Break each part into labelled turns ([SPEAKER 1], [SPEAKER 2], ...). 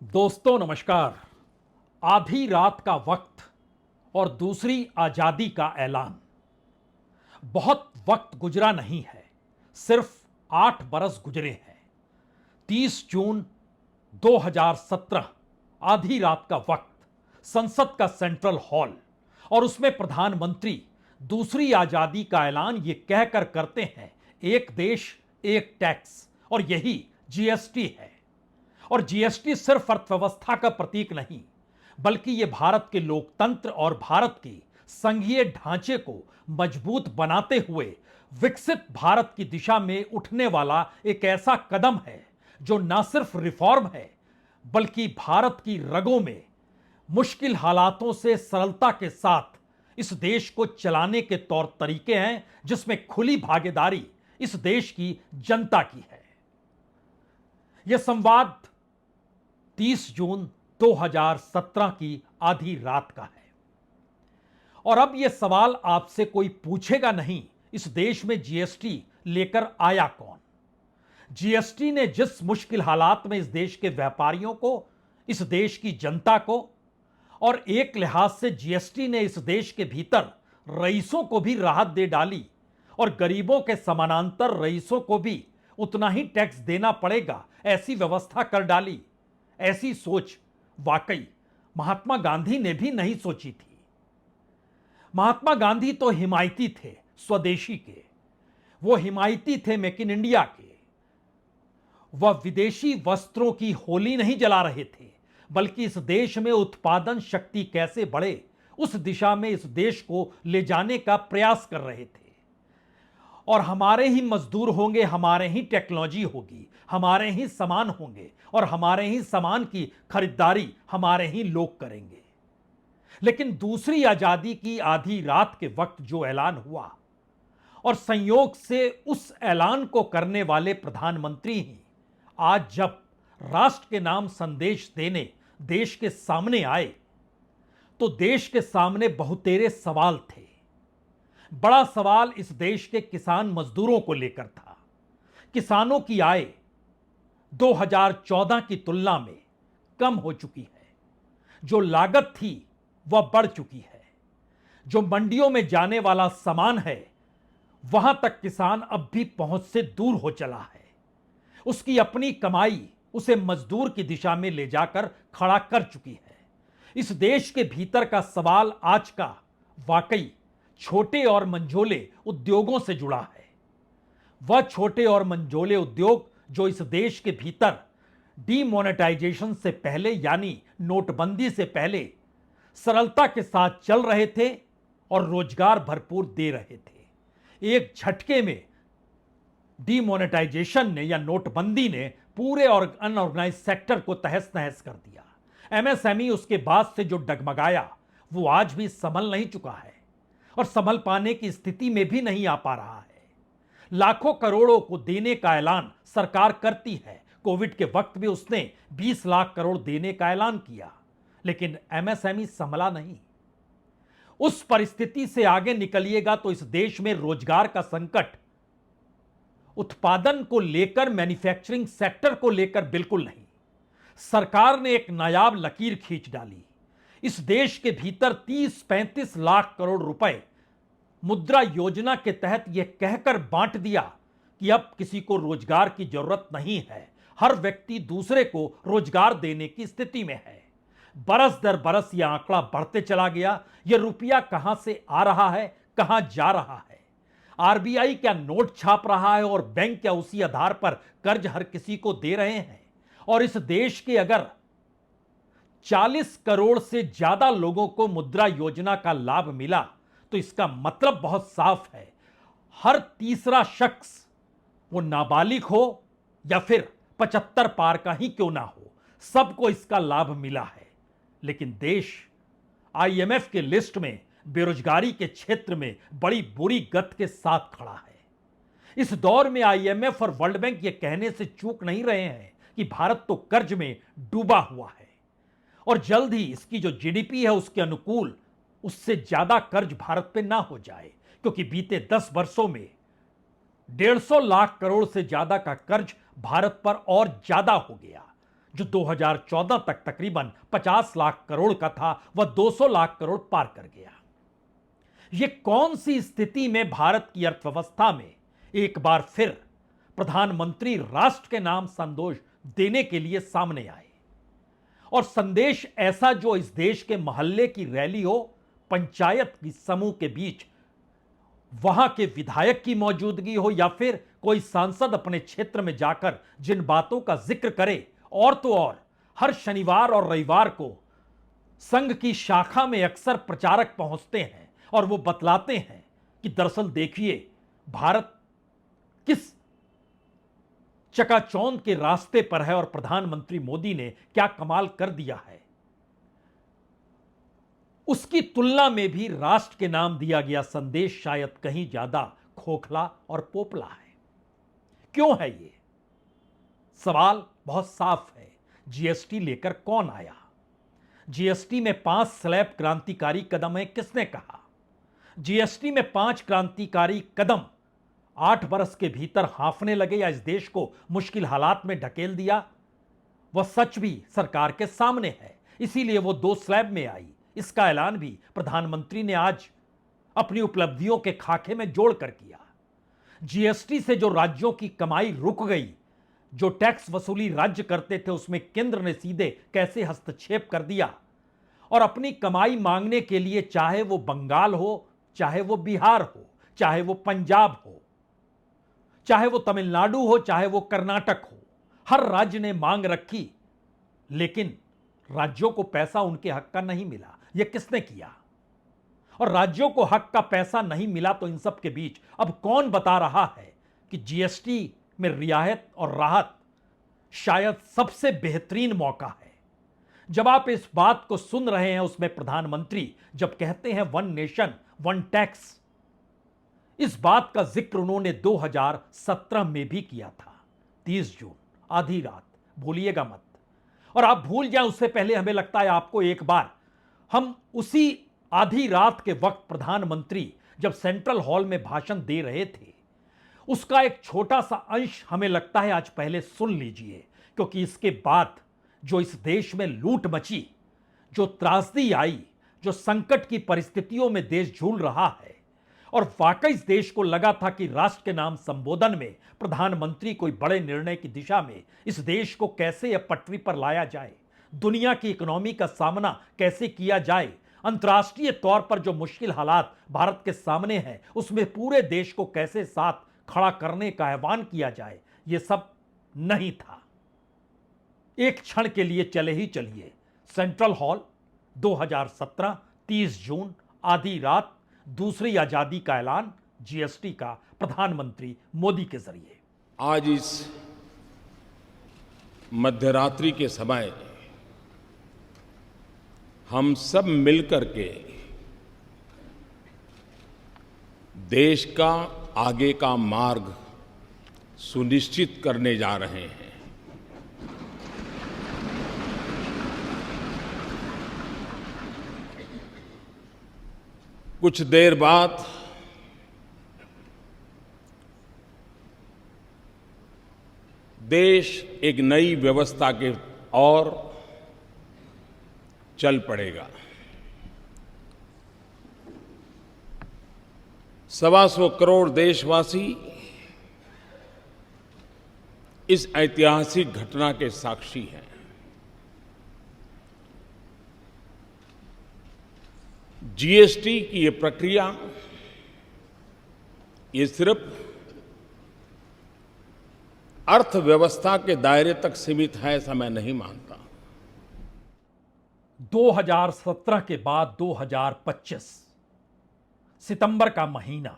[SPEAKER 1] दोस्तों नमस्कार। आधी रात का वक्त और दूसरी आजादी का ऐलान। बहुत वक्त गुजरा नहीं है, सिर्फ 8 बरस गुजरे हैं। 30 जून 2017, आधी रात का वक्त, संसद का सेंट्रल हॉल, और उसमें प्रधानमंत्री दूसरी आजादी का ऐलान ये कहकर करते हैं, एक देश एक टैक्स, और यही जीएसटी है। और जीएसटी सिर्फ अर्थव्यवस्था का प्रतीक नहीं, बल्कि यह भारत के लोकतंत्र और भारत के संघीय ढांचे को मजबूत बनाते हुए विकसित भारत की दिशा में उठने वाला एक ऐसा कदम है जो न सिर्फ रिफॉर्म है, बल्कि भारत की रगों में मुश्किल हालातों से सरलता के साथ इस देश को चलाने के तौर तरीके हैं, जिसमें खुली भागीदारी इस देश की जनता की है। यह संवाद 30 जून 2017 की आधी रात का है। और अब यह सवाल आपसे कोई पूछेगा नहीं, इस देश में जीएसटी लेकर आया कौन? जीएसटी ने जिस मुश्किल हालात में इस देश के व्यापारियों को, इस देश की जनता को, और एक लिहाज से जीएसटी ने इस देश के भीतर रईसों को भी राहत दे डाली, और गरीबों के समानांतर रईसों को भी उतना ही टैक्स देना पड़ेगा, ऐसी व्यवस्था कर डाली। ऐसी सोच वाकई महात्मा गांधी ने भी नहीं सोची थी। महात्मा गांधी तो हिमायती थे स्वदेशी के, वो हिमायती थे मेक इन इंडिया के। वह विदेशी वस्त्रों की होली नहीं जला रहे थे, बल्कि इस देश में उत्पादन शक्ति कैसे बढ़े, उस दिशा में इस देश को ले जाने का प्रयास कर रहे थे। और हमारे ही मजदूर होंगे, हमारे ही टेक्नोलॉजी होगी, हमारे ही सामान होंगे, और हमारे ही सामान की खरीदारी हमारे ही लोग करेंगे। लेकिन दूसरी आजादी की आधी रात के वक्त जो ऐलान हुआ, और संयोग से उस ऐलान को करने वाले प्रधानमंत्री ही आज जब राष्ट्र के नाम संदेश देने देश के सामने आए, तो देश के सामने बहुतेरे सवाल थे। बड़ा सवाल इस देश के किसान मजदूरों को लेकर था। किसानों की आय 2014 की तुलना में कम हो चुकी है, जो लागत थी वह बढ़ चुकी है, जो मंडियों में जाने वाला सामान है वहां तक किसान अब भी पहुंच से दूर हो चला है। उसकी अपनी कमाई उसे मजदूर की दिशा में ले जाकर खड़ा कर चुकी है। इस देश के भीतर का सवाल आज का वाकई छोटे और मंझोले उद्योगों से जुड़ा है। वह छोटे और मंझोले उद्योग जो इस देश के भीतर डीमोनेटाइजेशन से पहले, यानी नोटबंदी से पहले, सरलता के साथ चल रहे थे और रोजगार भरपूर दे रहे थे। एक झटके में डीमोनेटाइजेशन ने या नोटबंदी ने पूरे और अनऑर्गेनाइज सेक्टर को तहस नहस कर दिया। एमएसएमई उसके बाद से जो डगमगाया, वो आज भी संभल नहीं चुका है और संभल पाने की स्थिति में भी नहीं आ पा रहा है। लाखों करोड़ों को देने का ऐलान सरकार करती है। कोविड के वक्त भी उसने 20 लाख करोड़ देने का ऐलान किया, लेकिन एमएसएमई संभला नहीं। उस परिस्थिति से आगे निकलिएगा तो इस देश में रोजगार का संकट उत्पादन को लेकर, मैन्युफैक्चरिंग सेक्टर को लेकर बिल्कुल नहीं। सरकार ने एक नायाब लकीर खींच डाली। इस देश के भीतर 30-35 लाख करोड़ रुपए मुद्रा योजना के तहत यह कहकर बांट दिया कि अब किसी को रोजगार की जरूरत नहीं है, हर व्यक्ति दूसरे को रोजगार देने की स्थिति में है। बरस दर बरस यह आंकड़ा बढ़ते चला गया। यह रुपया कहां से आ रहा है, कहां जा रहा है? आरबीआई क्या नोट छाप रहा है और बैंक क्या उसी आधार पर कर्ज हर किसी को दे रहे हैं? और इस देश के अगर 40 करोड़ से ज्यादा लोगों को मुद्रा योजना का लाभ मिला, तो इसका मतलब बहुत साफ है, हर तीसरा शख्स, वो नाबालिग हो या फिर 75 पार का ही क्यों ना हो, सबको इसका लाभ मिला है। लेकिन देश आईएमएफ के लिस्ट में बेरोजगारी के क्षेत्र में बड़ी बुरी गत के साथ खड़ा है। इस दौर में आईएमएफ और वर्ल्ड बैंक ये कहने से चूक नहीं रहे हैं कि भारत तो कर्ज में डूबा हुआ है और जल्द ही इसकी जो जीडीपी है उसके अनुकूल उससे ज्यादा कर्ज भारत पे ना हो जाए, क्योंकि बीते 10 वर्षों में 150 लाख करोड़ से ज्यादा का कर्ज भारत पर और ज्यादा हो गया। जो 2014 तक तकरीबन 50 लाख करोड़ का था वह 200 लाख करोड़ पार कर गया। यह कौन सी स्थिति में भारत की अर्थव्यवस्था में एक बार फिर प्रधानमंत्री राष्ट्र के नाम संदेश देने के लिए सामने आए, और संदेश ऐसा जो इस देश के मोहल्ले की रैली हो, पंचायत की समूह के बीच वहां के विधायक की मौजूदगी हो, या फिर कोई सांसद अपने क्षेत्र में जाकर जिन बातों का जिक्र करे, और तो और हर शनिवार और रविवार को संघ की शाखा में अक्सर प्रचारक पहुंचते हैं और वो बतलाते हैं कि दरअसल देखिए भारत किस चकाचौंध के रास्ते पर है और प्रधानमंत्री मोदी ने क्या कमाल कर दिया है। उसकी तुलना में भी राष्ट्र के नाम दिया गया संदेश शायद कहीं ज्यादा खोखला और पोपला है। क्यों है ये? सवाल बहुत साफ है। जीएसटी लेकर कौन आया? जीएसटी में 5 स्लैब क्रांतिकारी कदम है, किसने कहा? जीएसटी में 5 क्रांतिकारी कदम 8 बरस के भीतर हांफने लगे या इस देश को मुश्किल हालात में ढकेल दिया? वह सच भी सरकार के सामने है, इसीलिए वो 2 स्लैब में आई। इसका ऐलान भी प्रधानमंत्री ने आज अपनी उपलब्धियों के खाके में जोड़कर किया। जीएसटी से जो राज्यों की कमाई रुक गई, जो टैक्स वसूली राज्य करते थे, उसमें केंद्र ने सीधे कैसे हस्तक्षेप कर दिया और अपनी कमाई मांगने के लिए, चाहे वो बंगाल हो, चाहे वो बिहार हो, चाहे वो पंजाब हो, चाहे वो तमिलनाडु हो, चाहे वो कर्नाटक हो, हर राज्य ने मांग रखी, लेकिन राज्यों को पैसा उनके हक का नहीं मिला। यह किसने किया? और राज्यों को हक का पैसा नहीं मिला तो इन सब के बीच अब कौन बता रहा है कि जीएसटी में रियायत और राहत शायद सबसे बेहतरीन मौका है? जब आप इस बात को सुन रहे हैं, उसमें प्रधानमंत्री जब कहते हैं 1 नेशन 1 टैक्स, इस बात का जिक्र उन्होंने 2017 में भी किया था। 30 जून आधी रात, भूलिएगा मत। और आप भूल जाएं उससे पहले हमें लगता है आपको एक बार हम उसी आधी रात के वक्त प्रधानमंत्री जब सेंट्रल हॉल में भाषण दे रहे थे, उसका एक छोटा सा अंश हमें लगता है आज पहले सुन लीजिए, क्योंकि इसके बाद जो इस देश में लूट मची, जो त्रासदी आई, जो संकट की परिस्थितियों में देश झूल रहा है, और वाकई इस देश को लगा था कि राष्ट्र के नाम संबोधन में प्रधानमंत्री कोई बड़े निर्णय की दिशा में इस देश को कैसे अब पटरी पर लाया जाए, दुनिया की इकोनॉमी का सामना कैसे किया जाए, अंतर्राष्ट्रीय तौर पर जो मुश्किल हालात भारत के सामने हैं उसमें पूरे देश को कैसे साथ खड़ा करने का आह्वान किया जाए, यह सब नहीं था। एक क्षण के लिए चले ही चलिए सेंट्रल हॉल, 2017 30 जून आधी रात, दूसरी आजादी का ऐलान जीएसटी का प्रधानमंत्री मोदी के जरिए।
[SPEAKER 2] आज इस मध्यरात्रि के समय हम सब मिलकर के देश का आगे का मार्ग सुनिश्चित करने जा रहे हैं। कुछ देर बाद देश एक नई व्यवस्था के ओर चल पड़ेगा। 125 करोड़ देशवासी इस ऐतिहासिक घटना के साक्षी हैं। जीएसटी की ये प्रक्रिया ये सिर्फ अर्थव्यवस्था के दायरे तक सीमित है, ऐसा मैं नहीं मानता।
[SPEAKER 1] 2017 के बाद 2025 सितंबर का महीना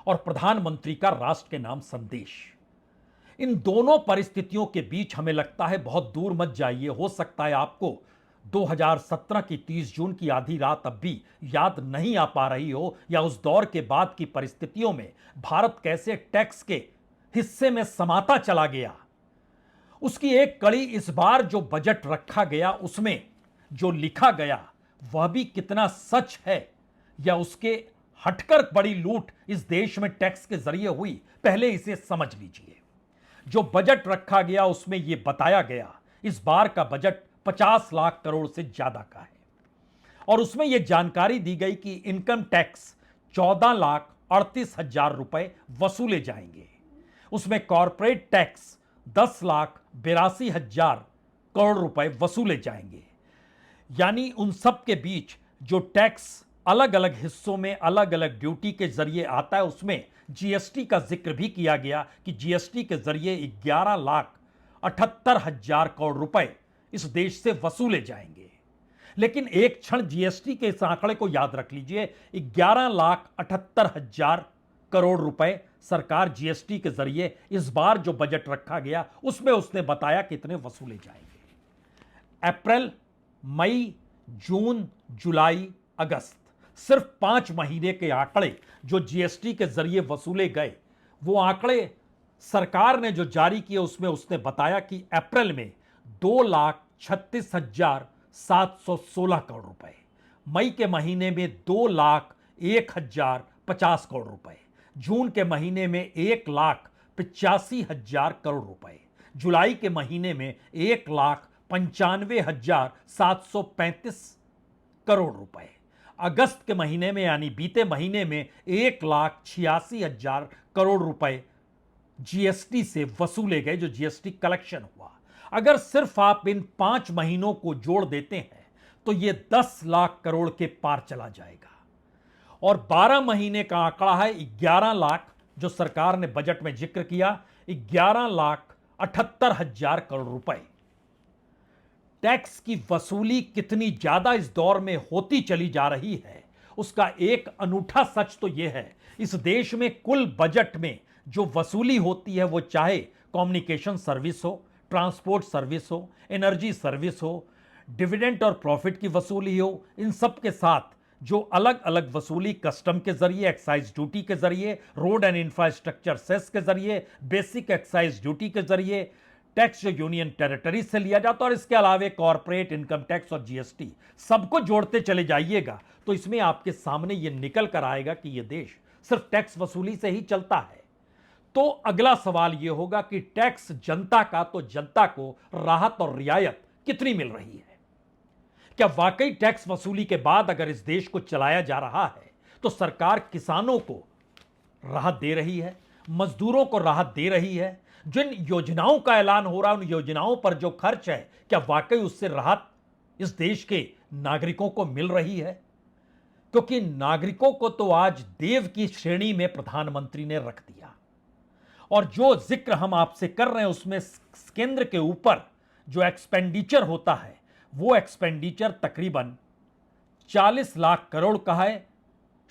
[SPEAKER 1] और प्रधानमंत्री का राष्ट्र के नाम संदेश, इन दोनों परिस्थितियों के बीच हमें लगता है बहुत दूर मत जाइए। हो सकता है आपको 2017 की 30 जून की आधी रात अब भी याद नहीं आ पा रही हो, या उस दौर के बाद की परिस्थितियों में भारत कैसे टैक्स के हिस्से में समाता चला गया, उसकी एक कड़ी इस बार जो बजट रखा गया उसमें जो लिखा गया वह भी कितना सच है, या उसके हटकर बड़ी लूट इस देश में टैक्स के जरिए हुई, पहले इसे समझ लीजिए। जो बजट रखा गया उसमें यह बताया गया इस बार का बजट 50 लाख करोड़ से ज्यादा का है और उसमें यह जानकारी दी गई कि इनकम टैक्स 14,38,000 रुपए वसूले जाएंगे। उसमें कॉरपोरेट टैक्स 10,82,000 करोड़ रुपए वसूले जाएंगे। यानी उन सब के बीच जो टैक्स अलग अलग हिस्सों में अलग अलग ड्यूटी के जरिए आता है, उसमें जीएसटी का जिक्र भी किया गया कि जीएसटी के जरिए 11,78,000 करोड़ रुपए इस देश से वसूले जाएंगे। लेकिन एक क्षण जीएसटी के इस आंकड़े को याद रख लीजिए, 11,78,000 करोड़ रुपए सरकार जीएसटी के जरिए इस बार जो बजट रखा गया उसमें उसने बताया कितने वसूले जाएंगे। अप्रैल, मई, जून, जुलाई, अगस्त, सिर्फ 5 महीने के आंकड़े जो जीएसटी के जरिए वसूले गए, वो आंकड़े सरकार ने जो जारी किए उसमें उसने बताया कि अप्रैल में 2,36,716 करोड़ रुपए, मई के महीने में 2,01,050 करोड़ रुपए, जून के महीने में 1,85,000 करोड़ रुपए, जुलाई के महीने में 1,95,735 करोड़ रुपए, अगस्त के महीने में यानी बीते महीने में 1,86,000 करोड़ रुपए जीएसटी से वसूले गए, जो जीएसटी कलेक्शन हुआ। अगर सिर्फ आप इन 5 महीनों को जोड़ देते हैं तो यह 10 लाख करोड़ के पार चला जाएगा और 12 महीने का आंकड़ा है 11 लाख, जो सरकार ने बजट में जिक्र किया, 11,78,000 करोड़ रुपए। टैक्स की वसूली कितनी ज्यादा इस दौर में होती चली जा रही है, उसका एक अनूठा सच तो यह है, इस देश में कुल बजट में जो वसूली होती है वो चाहे कम्युनिकेशन सर्विस हो, ट्रांसपोर्ट सर्विस हो, एनर्जी सर्विस हो, डिविडेंड और प्रॉफिट की वसूली हो, इन सब के साथ जो अलग अलग वसूली कस्टम के जरिए, एक्साइज ड्यूटी के जरिए, रोड एंड इंफ्रास्ट्रक्चर सेस के जरिए, बेसिक एक्साइज ड्यूटी के जरिए, टैक्स जो यूनियन टेरिटरी से लिया जाता है और इसके अलावा कॉर्पोरेट इनकम टैक्स और जीएसटी, सबको जोड़ते चले जाइएगा तो इसमें आपके सामने यह निकल कर आएगा कि यह देश सिर्फ टैक्स वसूली से ही चलता है। तो अगला सवाल यह होगा कि टैक्स जनता का, तो जनता को राहत और रियायत कितनी मिल रही है? क्या वाकई टैक्स वसूली के बाद अगर इस देश को चलाया जा रहा है तो सरकार किसानों को राहत दे रही है, मजदूरों को राहत दे रही है, जिन योजनाओं का ऐलान हो रहा है उन योजनाओं पर जो खर्च है, क्या वाकई उससे राहत इस देश के नागरिकों को मिल रही है? क्योंकि नागरिकों को तो आज देव की श्रेणी में प्रधानमंत्री ने रख दिया और जो जिक्र हम आपसे कर रहे हैं उसमें केंद्र के ऊपर जो एक्सपेंडिचर होता है वो एक्सपेंडिचर तकरीबन 40 लाख करोड़ का है।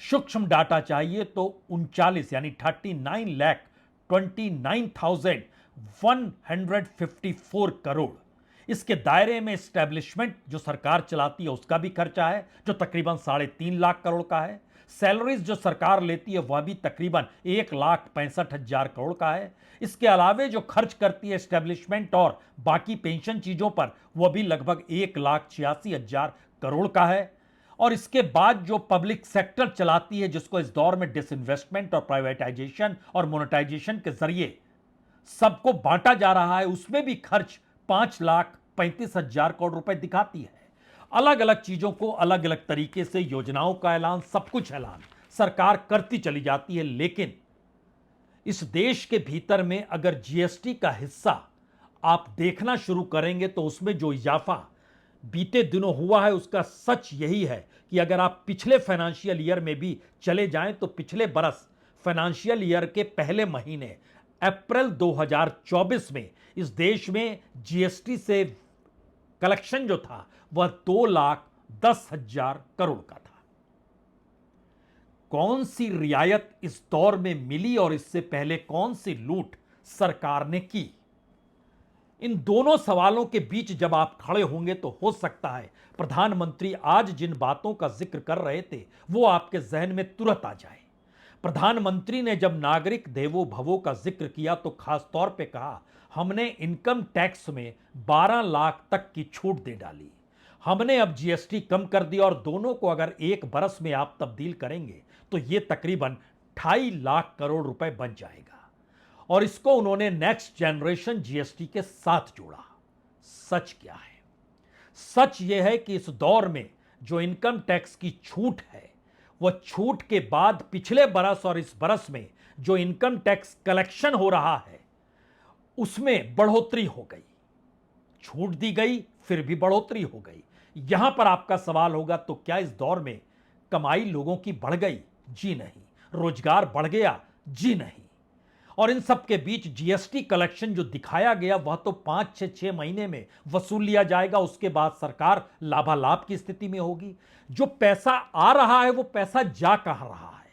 [SPEAKER 1] सूक्ष्म डाटा चाहिए तो 39 यानी 39,29,154 करोड़। इसके दायरे में एस्टेब्लिशमेंट जो सरकार चलाती है उसका भी खर्चा है जो तकरीबन 3.5 लाख करोड़ का है। सैलरीज जो सरकार लेती है वह भी तकरीबन 1,65,000 करोड़ का है। इसके अलावे जो खर्च करती है एस्टेब्लिशमेंट और बाकी पेंशन चीजों पर वह भी लगभग 1,86,000 करोड़ का है। और इसके बाद जो पब्लिक सेक्टर चलाती है जिसको इस दौर में डिसइन्वेस्टमेंट और प्राइवेटाइजेशन और मोनेटाइजेशन के जरिए सबको बांटा जा रहा है, उसमें भी खर्च 5,35,000 करोड़ रुपए दिखाती है। अलग अलग चीजों को अलग अलग तरीके से, योजनाओं का ऐलान, सब कुछ ऐलान सरकार करती चली जाती है। लेकिन इस देश के भीतर में अगर जीएसटी का हिस्सा आप देखना शुरू करेंगे तो उसमें जो इजाफा बीते दिनों हुआ है उसका सच यही है कि अगर आप पिछले फाइनेंशियल ईयर में भी चले जाएं तो पिछले बरस फाइनेंशियल ईयर के पहले महीने अप्रैल 2024 में इस देश में जीएसटी से कलेक्शन जो था वह 2,10,000 करोड़ का था। कौन सी रियायत इस दौर में मिली और इससे पहले कौन सी लूट सरकार ने की? इन दोनों सवालों के बीच जब आप खड़े होंगे तो हो सकता है प्रधानमंत्री आज जिन बातों का जिक्र कर रहे थे वो आपके जहन में तुरंत आ जाए। प्रधानमंत्री ने जब नागरिक देवो भवो का जिक्र किया तो खास तौर पे कहा हमने इनकम टैक्स में 12 लाख तक की छूट दे डाली, हमने अब जीएसटी कम कर दिया और दोनों को अगर एक बरस में आप तब्दील करेंगे तो यह तकरीबन 2.5 लाख करोड़ रुपए बन जाएगा। और इसको उन्होंने नेक्स्ट जनरेशन जीएसटी के साथ जोड़ा सच क्या है? सच यह है कि इस दौर में जो इनकम टैक्स की छूट है, वह छूट के बाद पिछले बरस और इस बरस में जो इनकम टैक्स कलेक्शन हो रहा है, उसमें बढ़ोतरी हो गई। छूट दी गई, फिर भी बढ़ोतरी हो गई। यहां पर आपका सवाल होगा, तो क्या इस दौर में कमाई लोगों की बढ़ गई? जी नहीं। रोजगार बढ़ गया? जी नहीं। और इन सब के बीच जीएसटी कलेक्शन जो दिखाया गया, वह तो 5-6 महीने में वसूल लिया जाएगा। उसके बाद सरकार लाभालाभ की स्थिति में होगी। जो पैसा आ रहा है, वो पैसा जा कहां रहा है?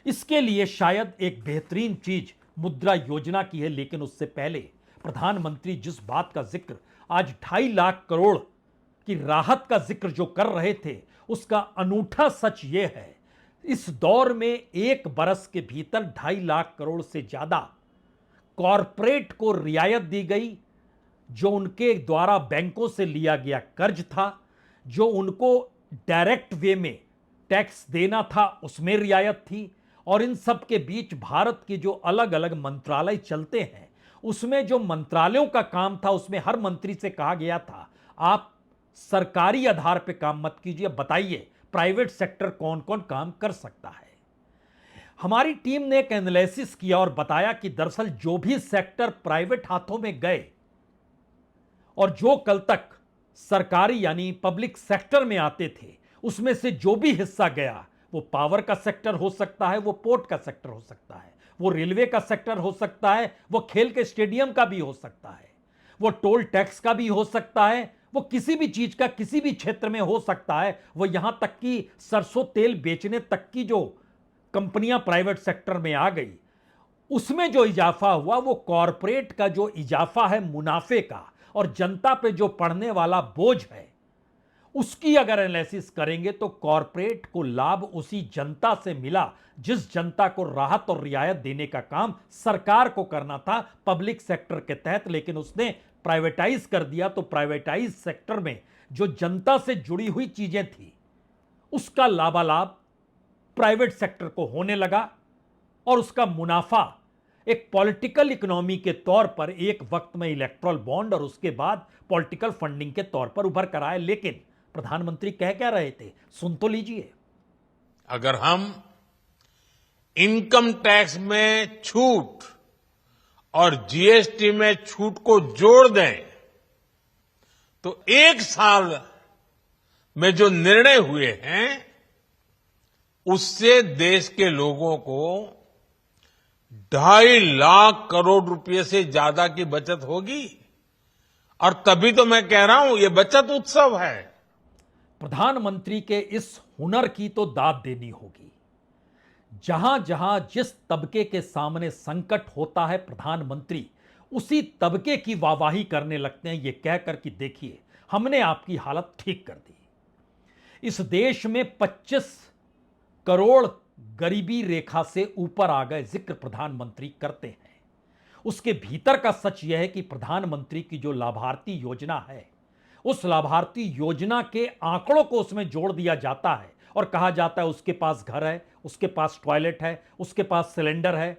[SPEAKER 1] इसके लिए शायद एक बेहतरीन चीज मुद्रा योजना की है, लेकिन उससे पहले प्रधानमंत्री जिस बात का जिक्र आज 2.5 लाख करोड़ की राहत का जिक्र जो कर रहे थे, उसका अनूठा सच यह है, इस दौर में एक बरस के भीतर 2.5 लाख करोड़ से ज्यादा कॉरपोरेट को रियायत दी गई। जो उनके द्वारा बैंकों से लिया गया कर्ज था, जो उनको डायरेक्ट वे में टैक्स देना था, उसमें रियायत थी। और इन सब के बीच भारत के जो अलग अलग मंत्रालय चलते हैं, उसमें जो मंत्रालयों का काम था, उसमें हर मंत्री से कहा गया था, आप सरकारी आधार पर काम मत कीजिए, बताइए प्राइवेट सेक्टर कौन कौन काम कर सकता है। हमारी टीम ने एक एनालिसिस किया और बताया कि दरअसल जो भी सेक्टर प्राइवेट हाथों में गए और जो कल तक सरकारी यानी पब्लिक सेक्टर में आते थे, उसमें से जो भी हिस्सा गया, वो पावर का सेक्टर हो सकता है, वो पोर्ट का सेक्टर हो सकता है, वो रेलवे का सेक्टर हो सकता है, वो खेल के स्टेडियम का भी हो सकता है, वो टोल टैक्स का भी हो सकता है, वो किसी भी चीज का किसी भी क्षेत्र में हो सकता है। वो यहां तक कि सरसों तेल बेचने तक की जो कंपनियां प्राइवेट सेक्टर में आ गई, उसमें जो इजाफा हुआ, वो कॉरपोरेट का जो इजाफा है मुनाफे का, और जनता पे जो पड़ने वाला बोझ है, उसकी अगर एनालिसिस करेंगे तो कॉरपोरेट को लाभ उसी जनता से मिला जिस जनता को राहत और रियायत देने का काम सरकार को करना था पब्लिक सेक्टर के तहत, लेकिन उसने प्राइवेटाइज कर दिया। तो प्राइवेटाइज सेक्टर में जो जनता से जुड़ी हुई चीजें थी, उसका लाभालाभ प्राइवेट सेक्टर को होने लगा और उसका मुनाफा एक पॉलिटिकल इकोनॉमी के तौर पर एक वक्त में इलेक्ट्रल बॉन्ड और उसके बाद पॉलिटिकल फंडिंग के तौर पर उभर कर आए। लेकिन प्रधानमंत्री कह क्या रहे थे, सुन तो लीजिए।
[SPEAKER 2] अगर हम इनकम टैक्स में छूट और जीएसटी में छूट को जोड़ दें तो एक साल में जो निर्णय हुए हैं, उससे देश के लोगों को 2.5 लाख करोड़ रुपए से ज्यादा की बचत होगी। और तभी तो मैं कह रहा हूं, ये बचत उत्सव है।
[SPEAKER 1] प्रधानमंत्री के इस हुनर की तो दाद देनी होगी। जहां जहां जिस तबके के सामने संकट होता है, प्रधानमंत्री उसी तबके की वाहवाही करने लगते हैं, यह कहकर कि देखिए हमने आपकी हालत ठीक कर दी। इस देश में 25 करोड़ गरीबी रेखा से ऊपर आ गए, जिक्र प्रधानमंत्री करते हैं। उसके भीतर का सच यह है कि प्रधानमंत्री की जो लाभार्थी योजना है, उस लाभार्थी योजना के आंकड़ों को उसमें जोड़ दिया जाता है और कहा जाता है उसके पास घर है, उसके पास टॉयलेट है, उसके पास सिलेंडर है।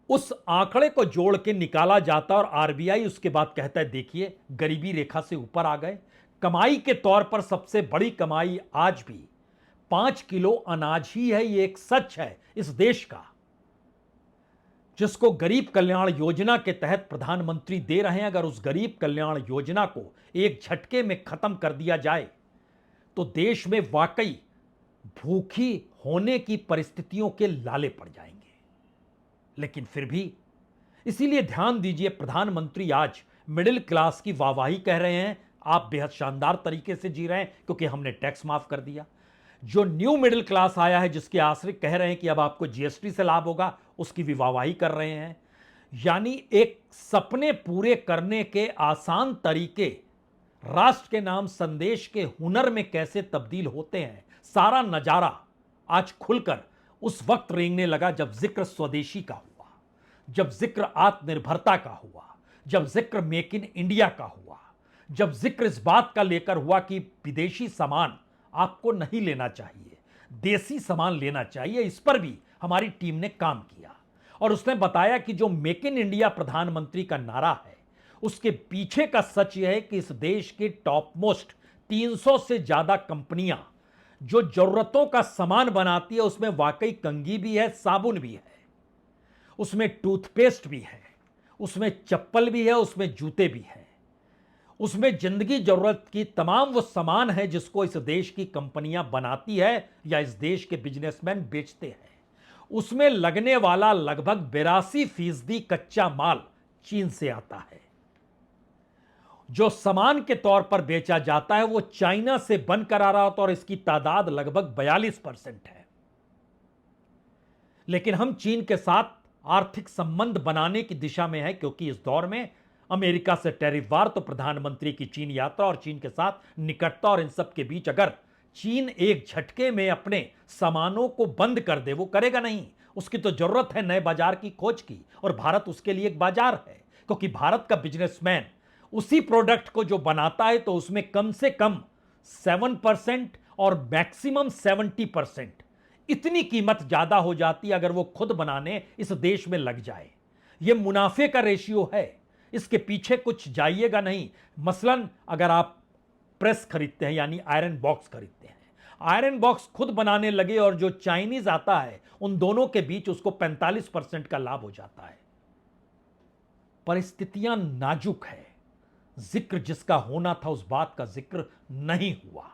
[SPEAKER 1] उस आंकड़े को जोड़ के निकाला जाता है और आरबीआई उसके बाद कहता है देखिए गरीबी रेखा से ऊपर आ गए। कमाई के तौर पर सबसे बड़ी कमाई आज भी 5 किलो अनाज ही है। ये एक सच है इस देश का, जिसको गरीब कल्याण योजना के तहत प्रधानमंत्री दे रहे हैं। अगर उस गरीब कल्याण योजना को एक झटके में खत्म कर दिया जाए तो देश में वाकई भूखी होने की परिस्थितियों के लाले पड़ जाएंगे। लेकिन फिर भी इसीलिए ध्यान दीजिए, प्रधानमंत्री आज मिडिल क्लास की वाहवाही कह रहे हैं, आप बेहद शानदार तरीके से जी रहे हैं क्योंकि हमने टैक्स माफ कर दिया। जो न्यू मिडिल क्लास आया है, जिसके आश्रय कह रहे हैं कि अब आपको जीएसटी से लाभ होगा, उसकी भी वाहवाही कर रहे हैं। यानी एक सपने पूरे करने के आसान तरीके राष्ट्र के नाम संदेश के हुनर में कैसे तब्दील होते हैं, सारा नजारा आज खुलकर उस वक्त रेंगने लगा जब जिक्र स्वदेशी का हुआ, जब जिक्र आत्मनिर्भरता का हुआ, जब जिक्र मेक इन इंडिया का हुआ, जब जिक्र इस बात का लेकर हुआ कि विदेशी सामान आपको नहीं लेना चाहिए, देसी सामान लेना चाहिए। इस पर भी हमारी टीम ने काम किया और उसने बताया कि जो मेक इन इंडिया प्रधानमंत्री का नारा है, उसके पीछे का सच यह है कि इस देश की टॉप मोस्ट 300 से ज्यादा कंपनियां जो जरूरतों का सामान बनाती है, उसमें वाकई कंघी भी है, साबुन भी है, उसमें टूथपेस्ट भी है, उसमें चप्पल भी है, उसमें जूते भी हैं, उसमें जिंदगी जरूरत की तमाम वो सामान है जिसको इस देश की कंपनियां बनाती है या इस देश के बिजनेसमैन बेचते हैं। उसमें लगने वाला लगभग 82% कच्चा माल चीन से आता है। जो सामान के तौर पर बेचा जाता है वो चाइना से बनकर आ रहा होता है और इसकी तादाद लगभग 42% है। लेकिन हम चीन के साथ आर्थिक संबंध बनाने की दिशा में है, क्योंकि इस दौर में अमेरिका से टैरिफ वार, तो प्रधानमंत्री की चीन यात्रा और चीन के साथ निकटता और इन सब के बीच अगर चीन एक झटके में अपने सामानों को बंद कर दे, वो करेगा नहीं। उसकी तो जरूरत है नए बाजार की खोज की, और भारत उसके लिए एक बाजार है, क्योंकि भारत का बिजनेसमैन उसी प्रोडक्ट को जो बनाता है तो उसमें कम से कम 7% और मैक्सिमम 70% इतनी कीमत ज्यादा हो जाती है अगर वो खुद बनाने इस देश में लग जाए। ये मुनाफे का रेशियो है, इसके पीछे कुछ जाइएगा नहीं। मसलन अगर आप प्रेस खरीदते हैं यानी आयरन बॉक्स खरीदते हैं, आयरन बॉक्स खुद बनाने लगे और जो चाइनीज आता है, उन दोनों के बीच उसको 45% का लाभ हो जाता है। परिस्थितियां नाजुक है, जिक्र जिसका होना था उस बात का जिक्र नहीं हुआ।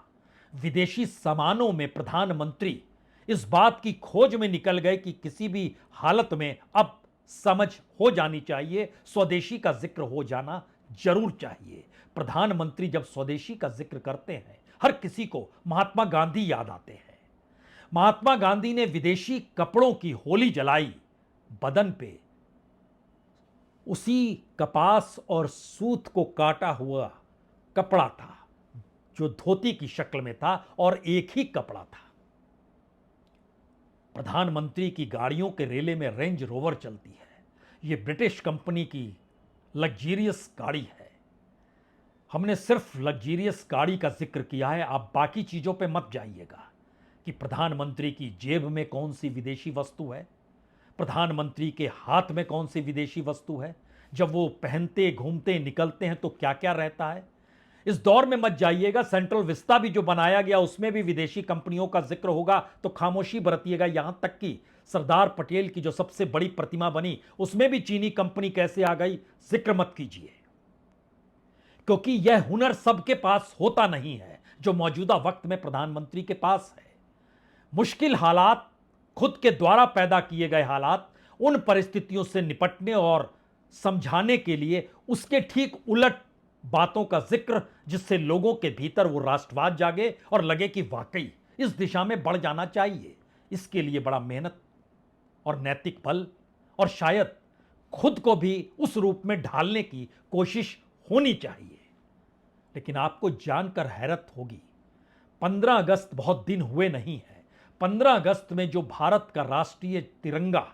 [SPEAKER 1] विदेशी सामानों में प्रधानमंत्री इस बात की खोज में निकल गए कि किसी भी हालत में अब समझ हो जानी चाहिए, स्वदेशी का जिक्र हो जाना जरूर चाहिए। प्रधानमंत्री जब स्वदेशी का जिक्र करते हैं, हर किसी को महात्मा गांधी याद आते हैं। महात्मा गांधी ने विदेशी कपड़ों की होली जलाई, बदन पे उसी कपास और सूत को काटा हुआ कपड़ा था जो धोती की शक्ल में था, और एक ही कपड़ा था। प्रधानमंत्री की गाड़ियों के रेले में रेंज रोवर चलती है। यह ब्रिटिश कंपनी की लग्जीरियस गाड़ी है। हमने सिर्फ लग्जीरियस गाड़ी का जिक्र किया है, आप बाकी चीजों पे मत जाइएगा कि प्रधानमंत्री की जेब में कौन सी विदेशी वस्तु है, प्रधानमंत्री के हाथ में कौन सी विदेशी वस्तु है, जब वो पहनते घूमते निकलते हैं तो क्या क्या रहता है। इस दौर में मत जाइएगा। सेंट्रल विस्ता भी जो बनाया गया उसमें भी विदेशी कंपनियों का जिक्र होगा तो खामोशी बरतिएगा। यहां तक कि सरदार पटेल की जो सबसे बड़ी प्रतिमा बनी उसमें भी चीनी कंपनी कैसे आ गई, जिक्र मत कीजिए, क्योंकि यह हुनर सबके पास होता नहीं है जो मौजूदा वक्त में प्रधानमंत्री के पास है। मुश्किल हालात, खुद के द्वारा पैदा किए गए हालात, उन परिस्थितियों से निपटने और समझाने के लिए उसके ठीक उलट बातों का जिक्र, जिससे लोगों के भीतर वो राष्ट्रवाद जागे और लगे कि वाकई इस दिशा में बढ़ जाना चाहिए। इसके लिए बड़ा मेहनत और नैतिक बल और शायद खुद को भी उस रूप में ढालने की कोशिश होनी चाहिए। लेकिन आपको जानकर हैरत होगी, 15 अगस्त बहुत दिन हुए नहीं है। 15 अगस्त में जो भारत का राष्ट्रीय तिरंगा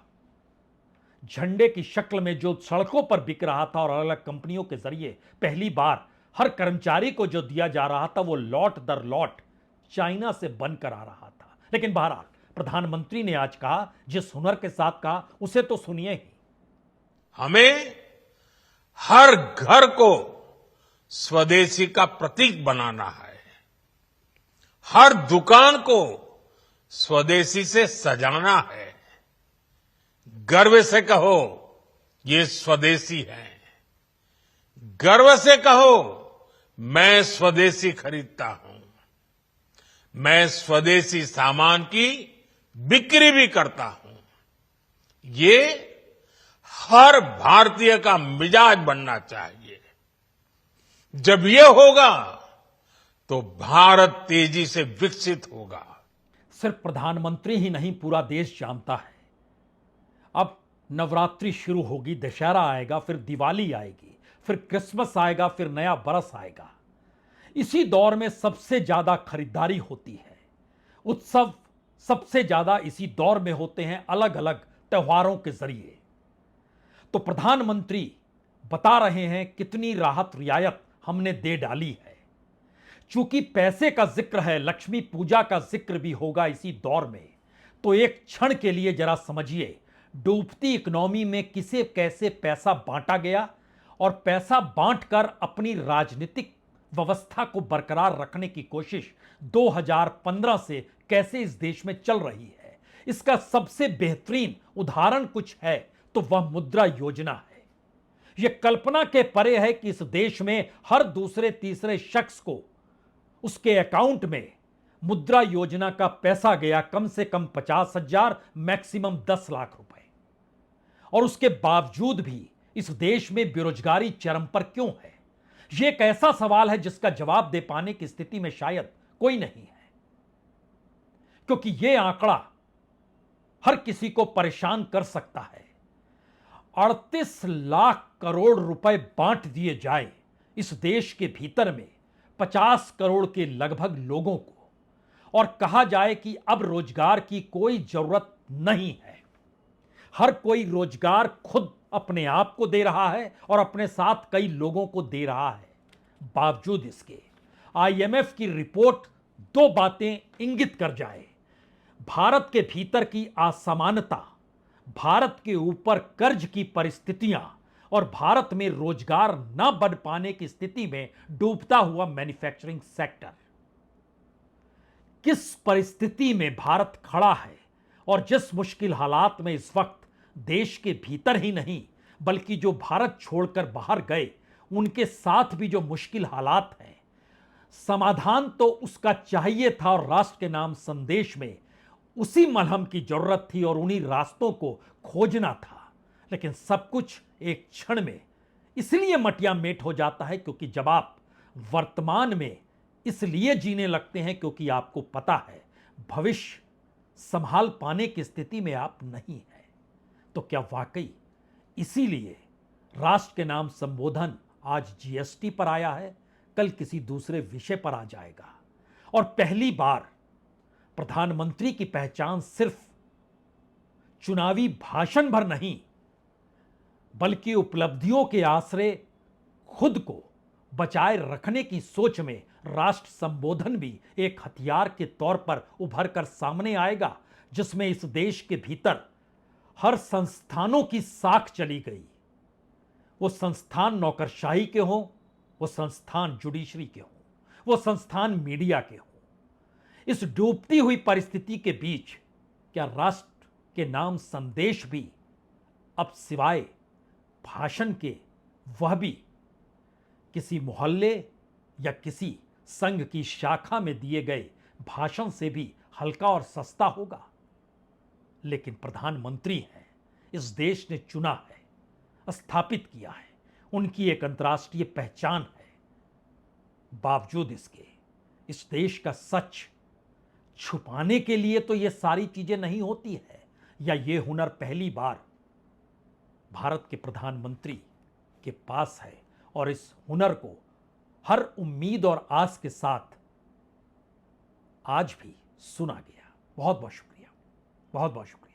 [SPEAKER 1] झंडे की शक्ल में जो सड़कों पर बिक रहा था और अलग अलग कंपनियों के जरिए पहली बार हर कर्मचारी को जो दिया जा रहा था, वो लॉट दर लॉट चाइना से बनकर आ रहा था। लेकिन बहरहाल प्रधानमंत्री ने आज कहा, जिस हुनर के साथ कहा उसे तो सुनिए ही।
[SPEAKER 2] हमें हर घर को स्वदेशी का प्रतीक बनाना है, हर दुकान को स्वदेशी से सजाना है। गर्व से कहो ये स्वदेशी है, गर्व से कहो मैं स्वदेशी खरीदता हूं, मैं स्वदेशी सामान की बिक्री भी करता हूं। ये हर भारतीय का मिजाज बनना चाहिए। जब ये होगा तो भारत तेजी से विकसित होगा।
[SPEAKER 1] सिर्फ प्रधानमंत्री ही नहीं, पूरा देश जानता है। अब नवरात्रि शुरू होगी, दशहरा आएगा, फिर दिवाली आएगी, फिर क्रिसमस आएगा, फिर नया बरस आएगा। इसी दौर में सबसे ज्यादा खरीदारी होती है। उत्सव सबसे ज्यादा इसी दौर में होते हैं, अलग अलग त्योहारों के जरिए। तो प्रधानमंत्री बता रहे हैं कितनी राहत रियायत हमने दे डाली है। चूंकि पैसे का जिक्र है, लक्ष्मी पूजा का जिक्र भी होगा इसी दौर में। तो एक क्षण के लिए जरा समझिए, डूबती इकोनॉमी में किसे कैसे पैसा बांटा गया और पैसा बांटकर अपनी राजनीतिक व्यवस्था को बरकरार रखने की कोशिश 2015 से कैसे इस देश में चल रही है, इसका सबसे बेहतरीन उदाहरण कुछ है तो वह मुद्रा योजना है। यह कल्पना के परे है कि इस देश में हर दूसरे तीसरे शख्स को उसके अकाउंट में मुद्रा योजना का पैसा गया कम से कम 50,000, मैक्सिमम 10 लाख रुपए। और उसके बावजूद भी इस देश में बेरोजगारी चरम पर क्यों है? यह एक ऐसा सवाल है जिसका जवाब दे पाने की स्थिति में शायद कोई नहीं है, क्योंकि यह आंकड़ा हर किसी को परेशान कर सकता है। 38 लाख करोड़ रुपए बांट दिए जाए इस देश के भीतर में 50 करोड़ के लगभग लोगों को, और कहा जाए कि अब रोजगार की कोई जरूरत नहीं है, हर कोई रोजगार खुद अपने आप को दे रहा है और अपने साथ कई लोगों को दे रहा है। बावजूद इसके आईएमएफ की रिपोर्ट दो बातें इंगित कर जाए: भारत के भीतर की असमानता, भारत के ऊपर कर्ज की परिस्थितियां और भारत में रोजगार न बढ़ पाने की स्थिति में डूबता हुआ मैन्युफैक्चरिंग सेक्टर। किस परिस्थिति में भारत खड़ा है और जिस मुश्किल हालात में इस वक्त देश के भीतर ही नहीं बल्कि जो भारत छोड़कर बाहर गए उनके साथ भी जो मुश्किल हालात हैं, समाधान तो उसका चाहिए था और राष्ट्र के नाम संदेश में उसी मलहम की जरूरत थी और उन्हीं रास्तों को खोजना था। लेकिन सब कुछ एक क्षण में इसलिए मटिया मेट हो जाता है क्योंकि जब आप वर्तमान में इसलिए जीने लगते हैं क्योंकि आपको पता है भविष्य संभाल पाने की स्थिति में आप नहीं हैं। तो क्या वाकई इसीलिए राष्ट्र के नाम संबोधन आज जीएसटी पर आया है, कल किसी दूसरे विषय पर आ जाएगा। और पहली बार प्रधानमंत्री की पहचान सिर्फ चुनावी भाषण भर नहीं बल्कि उपलब्धियों के आश्रय खुद को बचाए रखने की सोच में राष्ट्र संबोधन भी एक हथियार के तौर पर उभर कर सामने आएगा, जिसमें इस देश के भीतर हर संस्थानों की साख चली गई। वो संस्थान नौकरशाही के हों, वो संस्थान जुडिशरी के हों, वो संस्थान मीडिया के हों। इस डूबती हुई परिस्थिति के बीच क्या राष्ट्र के नाम संदेश भी अब सिवाय भाषण के वह भी किसी मोहल्ले या किसी संघ की शाखा में दिए गए भाषण से भी हल्का और सस्ता होगा? लेकिन प्रधानमंत्री हैं, इस देश ने चुना है, स्थापित किया है, उनकी एक अंतर्राष्ट्रीय पहचान है। बावजूद इसके इस देश का सच छुपाने के लिए तो ये सारी चीजें नहीं होती है, या ये हुनर पहली बार भारत के प्रधानमंत्री के पास है और इस हुनर को हर उम्मीद और आस के साथ आज भी सुना गया। बहुत बहुत शुक्रिया, बहुत बहुत शुक्रिया।